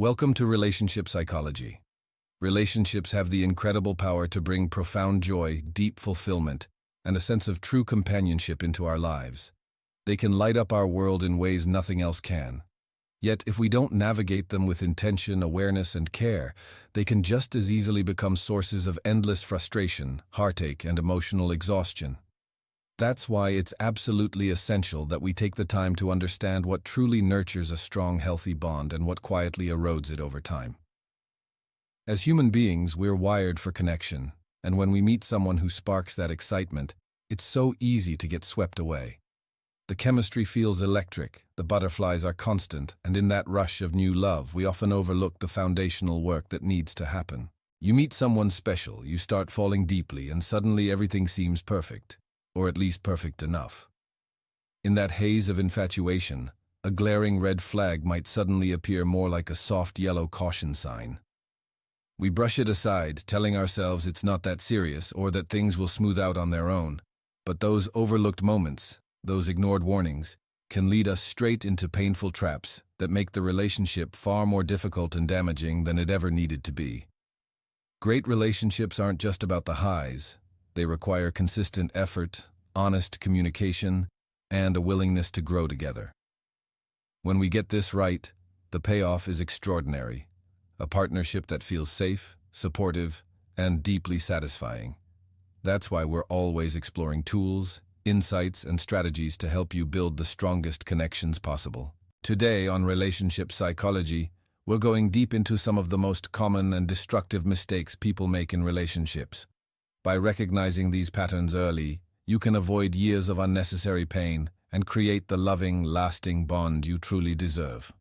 Welcome to Relationship Psychology. Relationships have the incredible power to bring profound joy, deep fulfillment, and a sense of true companionship into our lives. They can light up our world in ways nothing else can. Yet, if we don't navigate them with intention, awareness, and care, they can just as easily become sources of endless frustration, heartache, and emotional exhaustion. That's why it's absolutely essential that we take the time to understand what truly nurtures a strong, healthy bond and what quietly erodes it over time. As human beings, we're wired for connection, and when we meet someone who sparks that excitement, it's so easy to get swept away. The chemistry feels electric, the butterflies are constant, and in that rush of new love, we often overlook the foundational work that needs to happen. You meet someone special, you start falling deeply, and suddenly everything seems perfect, or at least perfect enough. In that haze of infatuation, a glaring red flag might suddenly appear more like a soft yellow caution sign. We brush it aside, telling ourselves it's not that serious or that things will smooth out on their own. But those overlooked moments, those ignored warnings, can lead us straight into painful traps that make the relationship far more difficult and damaging than it ever needed to be. Great relationships aren't just about the highs. They require consistent effort, honest communication, and a willingness to grow together. When we get this right, the payoff is extraordinary. A partnership that feels safe, supportive, and deeply satisfying. That's why we're always exploring tools, insights, and strategies to help you build the strongest connections possible. Today on Relationship Psychology, we're going deep into some of the most common and destructive mistakes people make in relationships. By recognizing these patterns early, you can avoid years of unnecessary pain and create the loving, lasting bond you truly deserve.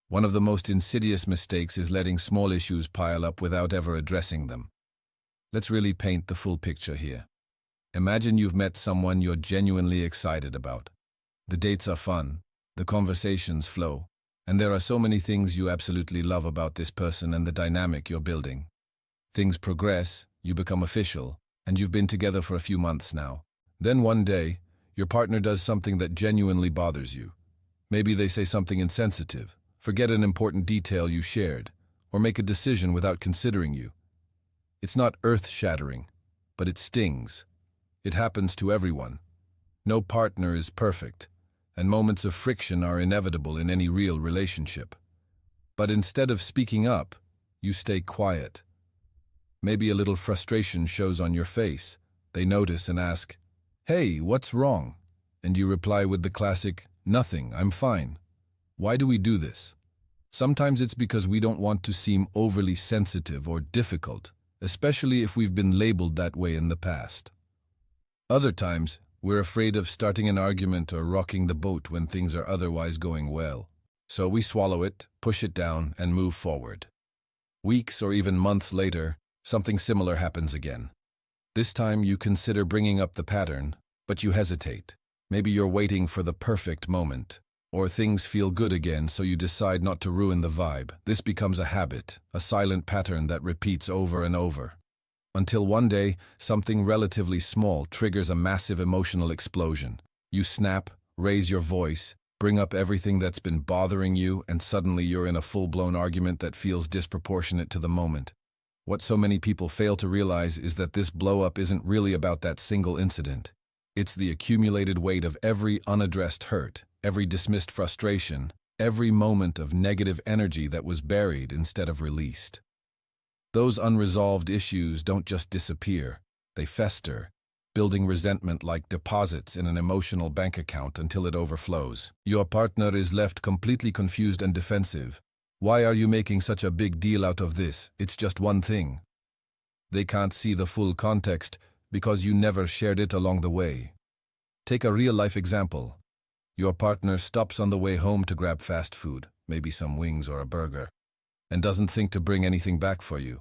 One of the most insidious mistakes is letting small issues pile up without ever addressing them. Let's really paint the full picture here. Imagine you've met someone you're genuinely excited about. The dates are fun, the conversations flow, and there are so many things you absolutely love about this person and the dynamic you're building. Things progress, you become official, and you've been together for a few months now. Then one day, your partner does something that genuinely bothers you. Maybe they say something insensitive, forget an important detail you shared, or make a decision without considering you. It's not earth-shattering, but it stings. It happens to everyone. No partner is perfect, and moments of friction are inevitable in any real relationship. But instead of speaking up, you stay quiet. Maybe a little frustration shows on your face. They notice and ask, "Hey, what's wrong?" And you reply with the classic, "Nothing, I'm fine." Why do we do this? Sometimes it's because we don't want to seem overly sensitive or difficult, especially if we've been labeled that way in the past. Other times, we're afraid of starting an argument or rocking the boat when things are otherwise going well. So we swallow it, push it down, and move forward. Weeks or even months later, something similar happens again. This time you consider bringing up the pattern, but you hesitate. Maybe you're waiting for the perfect moment, or things feel good again so you decide not to ruin the vibe. This becomes a habit, a silent pattern that repeats over and over. Until one day, something relatively small triggers a massive emotional explosion. You snap, raise your voice, bring up everything that's been bothering you, and suddenly you're in a full-blown argument that feels disproportionate to the moment. What so many people fail to realize is that this blow-up isn't really about that single incident. It's the accumulated weight of every unaddressed hurt, every dismissed frustration, every moment of negative energy that was buried instead of released. Those unresolved issues don't just disappear, they fester, building resentment like deposits in an emotional bank account until it overflows. Your partner is left completely confused and defensive. Why are you making such a big deal out of this? It's just one thing. They can't see the full context because you never shared it along the way. Take a real-life example. Your partner stops on the way home to grab fast food, maybe some wings or a burger, and doesn't think to bring anything back for you.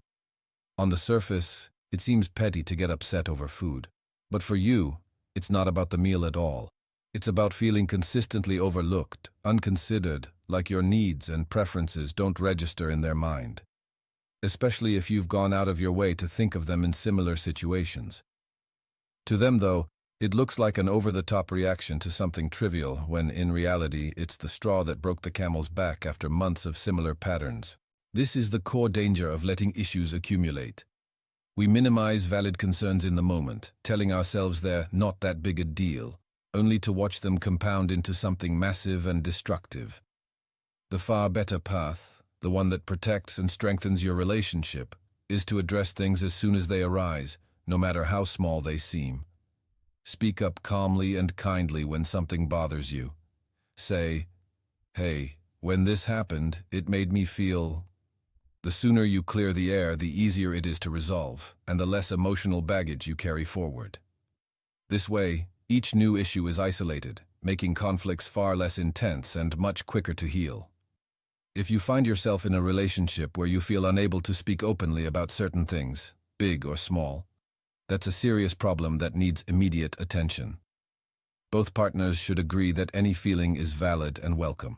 On the surface, it seems petty to get upset over food. But for you, it's not about the meal at all. It's about feeling consistently overlooked, unconsidered, like your needs and preferences don't register in their mind. Especially if you've gone out of your way to think of them in similar situations. To them, though, it looks like an over-the-top reaction to something trivial, when in reality it's the straw that broke the camel's back after months of similar patterns. This is the core danger of letting issues accumulate. We minimize valid concerns in the moment, telling ourselves they're not that big a deal, only to watch them compound into something massive and destructive. The far better path, the one that protects and strengthens your relationship, is to address things as soon as they arise, no matter how small they seem. Speak up calmly and kindly when something bothers you. Say, "Hey, when this happened, it made me feel..." The sooner you clear the air, the easier it is to resolve, and the less emotional baggage you carry forward. This way, each new issue is isolated, making conflicts far less intense and much quicker to heal. If you find yourself in a relationship where you feel unable to speak openly about certain things, big or small, that's a serious problem that needs immediate attention. Both partners should agree that any feeling is valid and welcome.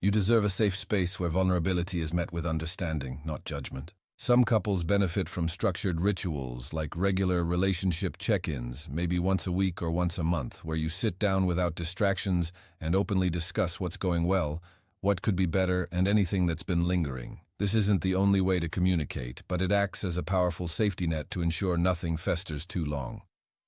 You deserve a safe space where vulnerability is met with understanding, not judgment. Some couples benefit from structured rituals like regular relationship check-ins, maybe once a week or once a month, where you sit down without distractions and openly discuss what's going well, what could be better, and anything that's been lingering. This isn't the only way to communicate, but it acts as a powerful safety net to ensure nothing festers too long.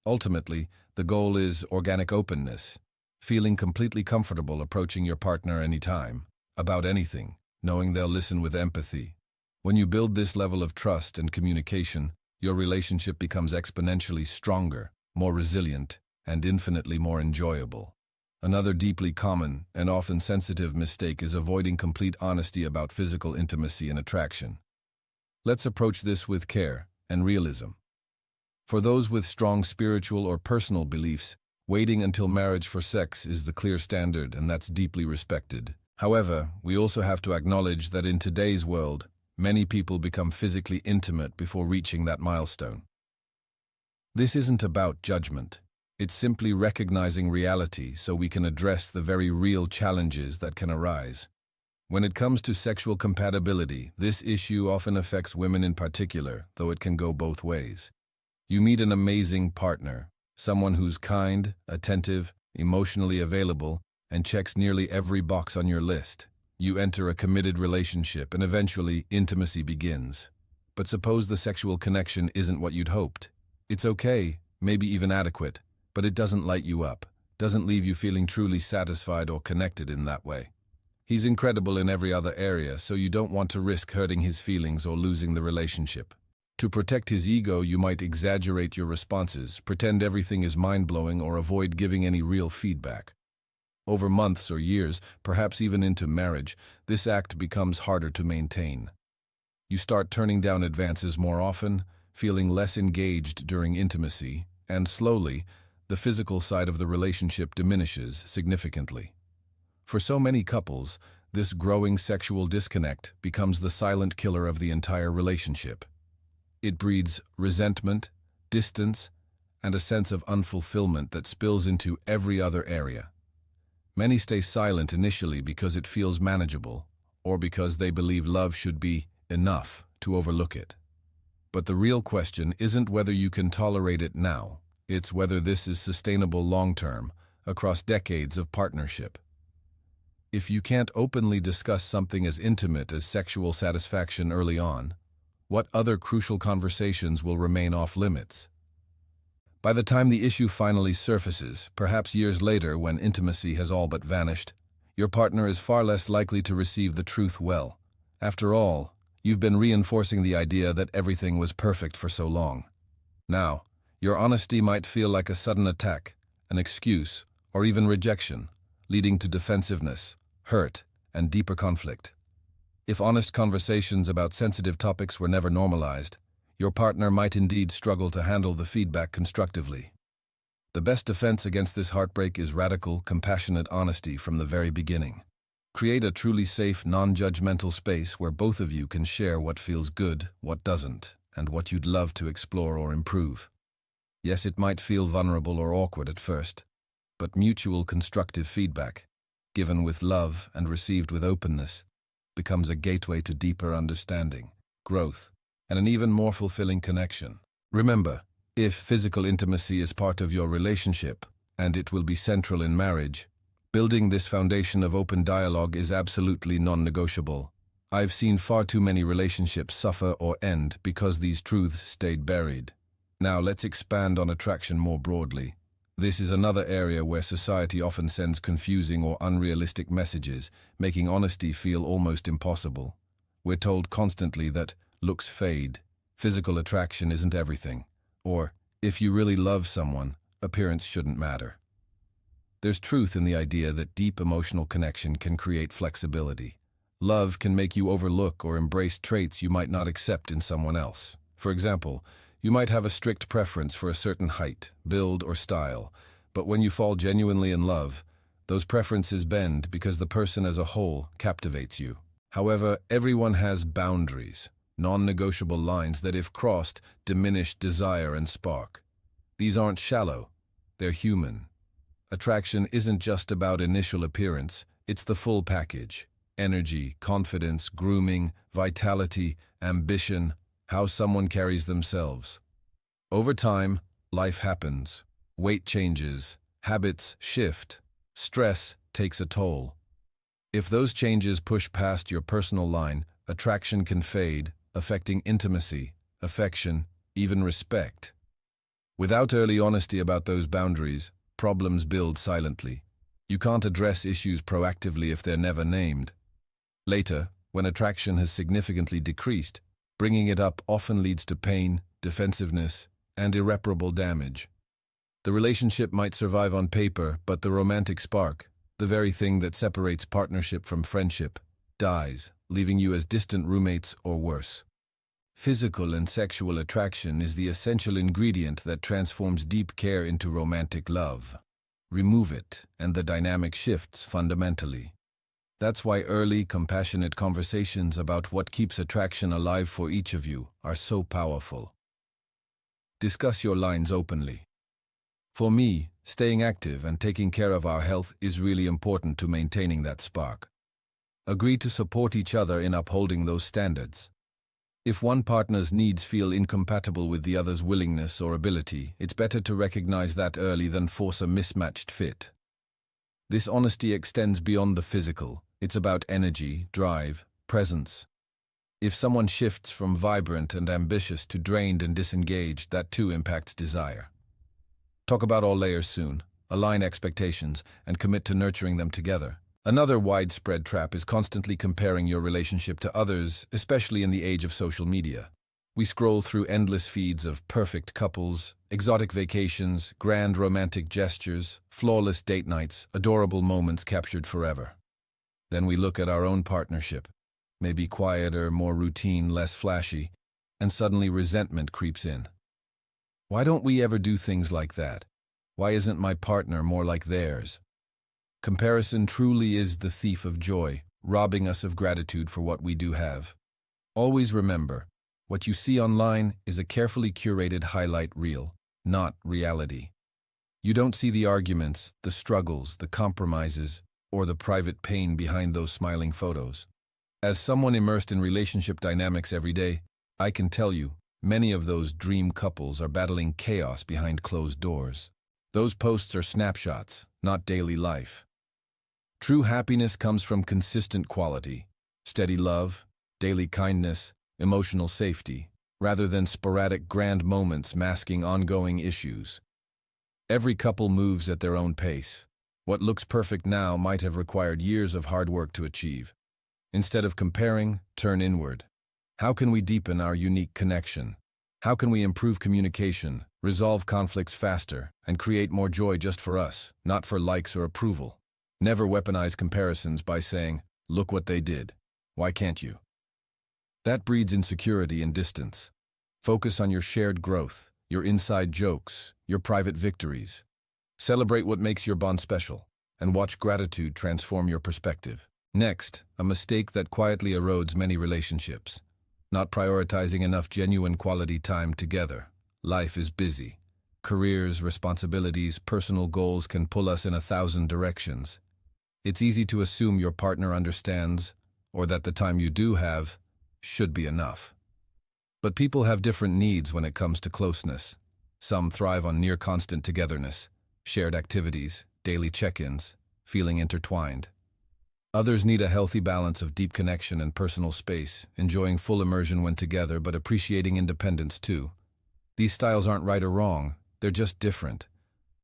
Ultimately, the goal is organic openness, feeling completely comfortable approaching your partner anytime, about anything, knowing they'll listen with empathy. When you build this level of trust and communication, your relationship becomes exponentially stronger, more resilient, and infinitely more enjoyable. Another deeply common and often sensitive mistake is avoiding complete honesty about physical intimacy and attraction. Let's approach this with care and realism. For those with strong spiritual or personal beliefs, waiting until marriage for sex is the clear standard, and that's deeply respected. However, we also have to acknowledge that in today's world, many people become physically intimate before reaching that milestone. This isn't about judgment. It's simply recognizing reality so we can address the very real challenges that can arise. When it comes to sexual compatibility, this issue often affects women in particular, though it can go both ways. You meet an amazing partner, someone who's kind, attentive, emotionally available, and checks nearly every box on your list. You enter a committed relationship and eventually intimacy begins. But suppose the sexual connection isn't what you'd hoped. It's okay, maybe even adequate, but it doesn't light you up, doesn't leave you feeling truly satisfied or connected in that way. He's incredible in every other area, so you don't want to risk hurting his feelings or losing the relationship. To protect his ego, you might exaggerate your responses, pretend everything is mind-blowing, or avoid giving any real feedback. Over months or years, perhaps even into marriage, this act becomes harder to maintain. You start turning down advances more often, feeling less engaged during intimacy, and slowly, the physical side of the relationship diminishes significantly. For so many couples, this growing sexual disconnect becomes the silent killer of the entire relationship. It breeds resentment, distance, and a sense of unfulfillment that spills into every other area. Many stay silent initially because it feels manageable, or because they believe love should be enough to overlook it. But the real question isn't whether you can tolerate it now. It's whether this is sustainable long-term, across decades of partnership. If you can't openly discuss something as intimate as sexual satisfaction early on, what other crucial conversations will remain off-limits? By the time the issue finally surfaces, perhaps years later when intimacy has all but vanished, your partner is far less likely to receive the truth well. After all, you've been reinforcing the idea that everything was perfect for so long. Now, your honesty might feel like a sudden attack, an excuse, or even rejection, leading to defensiveness, hurt, and deeper conflict. If honest conversations about sensitive topics were never normalized, your partner might indeed struggle to handle the feedback constructively. The best defense against this heartbreak is radical, compassionate honesty from the very beginning. Create a truly safe, non-judgmental space where both of you can share what feels good, what doesn't, and what you'd love to explore or improve. Yes, it might feel vulnerable or awkward at first, but mutual constructive feedback, given with love and received with openness, becomes a gateway to deeper understanding, growth, and an even more fulfilling connection. Remember, if physical intimacy is part of your relationship, and it will be central in marriage, building this foundation of open dialogue is absolutely non-negotiable. I've seen far too many relationships suffer or end because these truths stayed buried. Now let's expand on attraction more broadly. This is another area where society often sends confusing or unrealistic messages, making honesty feel almost impossible. We're told constantly that looks fade, physical attraction isn't everything, or if you really love someone, appearance shouldn't matter. There's truth in the idea that deep emotional connection can create flexibility. Love can make you overlook or embrace traits you might not accept in someone else. For example, you might have a strict preference for a certain height, build, or style, but when you fall genuinely in love, those preferences bend because the person as a whole captivates you. However, everyone has boundaries, non-negotiable lines that, if crossed, diminish desire and spark. These aren't shallow, they're human. Attraction isn't just about initial appearance, it's the full package. Energy, confidence, grooming, vitality, ambition, how someone carries themselves. Over time, life happens. Weight changes, habits shift, stress takes a toll. If those changes push past your personal line, attraction can fade, affecting intimacy, affection, even respect. Without early honesty about those boundaries, problems build silently. You can't address issues proactively if they're never named. Later, when attraction has significantly decreased, bringing it up often leads to pain, defensiveness, and irreparable damage. The relationship might survive on paper, but the romantic spark, the very thing that separates partnership from friendship, dies, leaving you as distant roommates or worse. Physical and sexual attraction is the essential ingredient that transforms deep care into romantic love. Remove it, and the dynamic shifts fundamentally. That's why early, compassionate conversations about what keeps attraction alive for each of you are so powerful. Discuss your lines openly. For me, staying active and taking care of our health is really important to maintaining that spark. Agree to support each other in upholding those standards. If one partner's needs feel incompatible with the other's willingness or ability, it's better to recognize that early than force a mismatched fit. This honesty extends beyond the physical. It's about energy, drive, presence. If someone shifts from vibrant and ambitious to drained and disengaged, that too impacts desire. Talk about all layers soon, align expectations, and commit to nurturing them together. Another widespread trap is constantly comparing your relationship to others, especially in the age of social media. We scroll through endless feeds of perfect couples, exotic vacations, grand romantic gestures, flawless date nights, adorable moments captured forever. Then we look at our own partnership, maybe quieter, more routine, less flashy, and suddenly resentment creeps in. Why don't we ever do things like that? Why isn't my partner more like theirs? Comparison truly is the thief of joy, robbing us of gratitude for what we do have. Always remember, what you see online is a carefully curated highlight reel, not reality. You don't see the arguments, the struggles, the compromises, or the private pain behind those smiling photos. As someone immersed in relationship dynamics every day, I can tell you, many of those dream couples are battling chaos behind closed doors. Those posts are snapshots, not daily life. True happiness comes from consistent quality, steady love, daily kindness, emotional safety, rather than sporadic grand moments masking ongoing issues. Every couple moves at their own pace. What looks perfect now might have required years of hard work to achieve. Instead of comparing, turn inward. How can we deepen our unique connection? How can we improve communication, resolve conflicts faster, and create more joy just for us, not for likes or approval? Never weaponize comparisons by saying, "Look what they did. Why can't you?" That breeds insecurity and distance. Focus on your shared growth, your inside jokes, your private victories. Celebrate what makes your bond special, and watch gratitude transform your perspective. Next, a mistake that quietly erodes many relationships. Not prioritizing enough genuine quality time together. Life is busy. Careers, responsibilities, personal goals can pull us in 1,000 directions. It's easy to assume your partner understands, or that the time you do have should be enough. But people have different needs when it comes to closeness. Some thrive on near-constant togetherness, shared activities, daily check-ins, feeling intertwined. Others need a healthy balance of deep connection and personal space, enjoying full immersion when together but appreciating independence too. These styles aren't right or wrong, they're just different.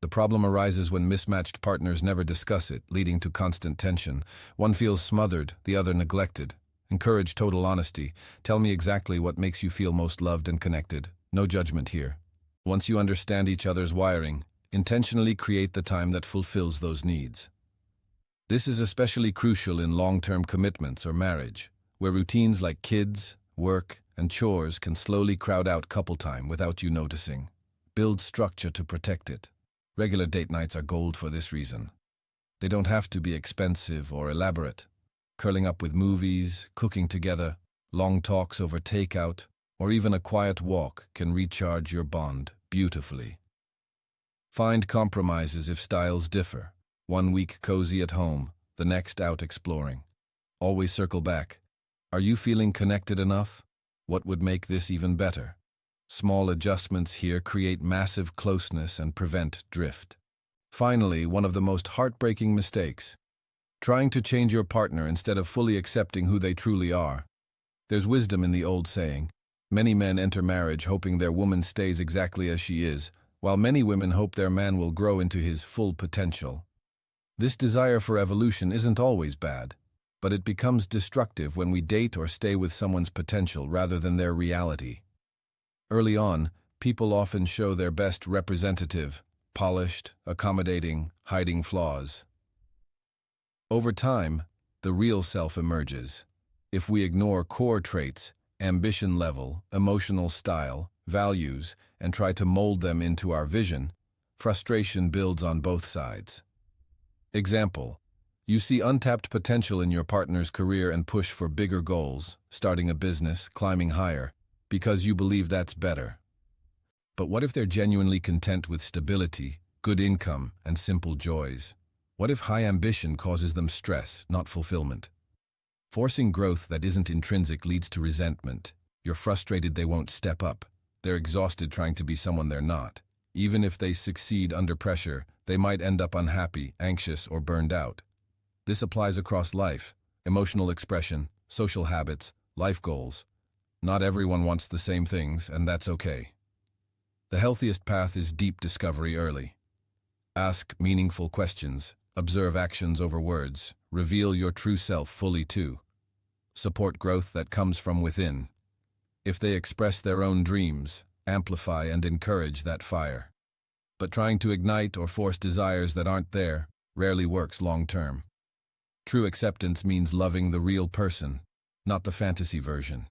The problem arises when mismatched partners never discuss it, leading to constant tension. One feels smothered, the other neglected. Encourage total honesty. Tell me exactly what makes you feel most loved and connected. No judgment here. Once you understand each other's wiring, intentionally create the time that fulfills those needs. This is especially crucial in long-term commitments or marriage, where routines like kids, work, and chores can slowly crowd out couple time without you noticing. Build structure to protect it. Regular date nights are gold for this reason. They don't have to be expensive or elaborate. Curling up with movies, cooking together, long talks over takeout, or even a quiet walk can recharge your bond beautifully. Find compromises if styles differ. One week cozy at home, the next out exploring. Always circle back. Are you feeling connected enough? What would make this even better? Small adjustments here create massive closeness and prevent drift. Finally, one of the most heartbreaking mistakes: trying to change your partner instead of fully accepting who they truly are. There's wisdom in the old saying. Many men enter marriage hoping their woman stays exactly as she is, while many women hope their man will grow into his full potential. This desire for evolution isn't always bad, but it becomes destructive when we date or stay with someone's potential rather than their reality. Early on, people often show their best representative, polished, accommodating, hiding flaws. Over time, the real self emerges. If we ignore core traits, ambition level, emotional style, values, and try to mold them into our vision, frustration builds on both sides. Example: you see untapped potential in your partner's career and push for bigger goals, starting a business, climbing higher, because you believe that's better. But what if they're genuinely content with stability, good income, and simple joys? What if high ambition causes them stress, not fulfillment? Forcing growth that isn't intrinsic leads to resentment. You're frustrated they won't step up. They're exhausted trying to be someone they're not. Even if they succeed under pressure, they might end up unhappy, anxious, or burned out. This applies across life: emotional expression, social habits, life goals. Not everyone wants the same things, and that's okay. The healthiest path is deep discovery early. Ask meaningful questions, observe actions over words, reveal your true self fully too. Support growth that comes from within. If they express their own dreams, amplify and encourage that fire. But trying to ignite or force desires that aren't there rarely works long-term. True acceptance means loving the real person, not the fantasy version.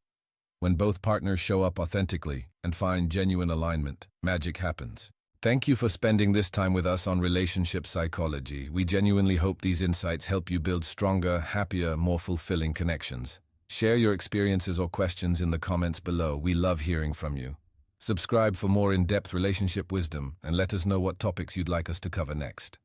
When both partners show up authentically and find genuine alignment, magic happens. Thank you for spending this time with us on relationship psychology. We genuinely hope these insights help you build stronger, happier, more fulfilling connections. Share your experiences or questions in the comments below. We love hearing from you. Subscribe for more in-depth relationship wisdom and let us know what topics you'd like us to cover next.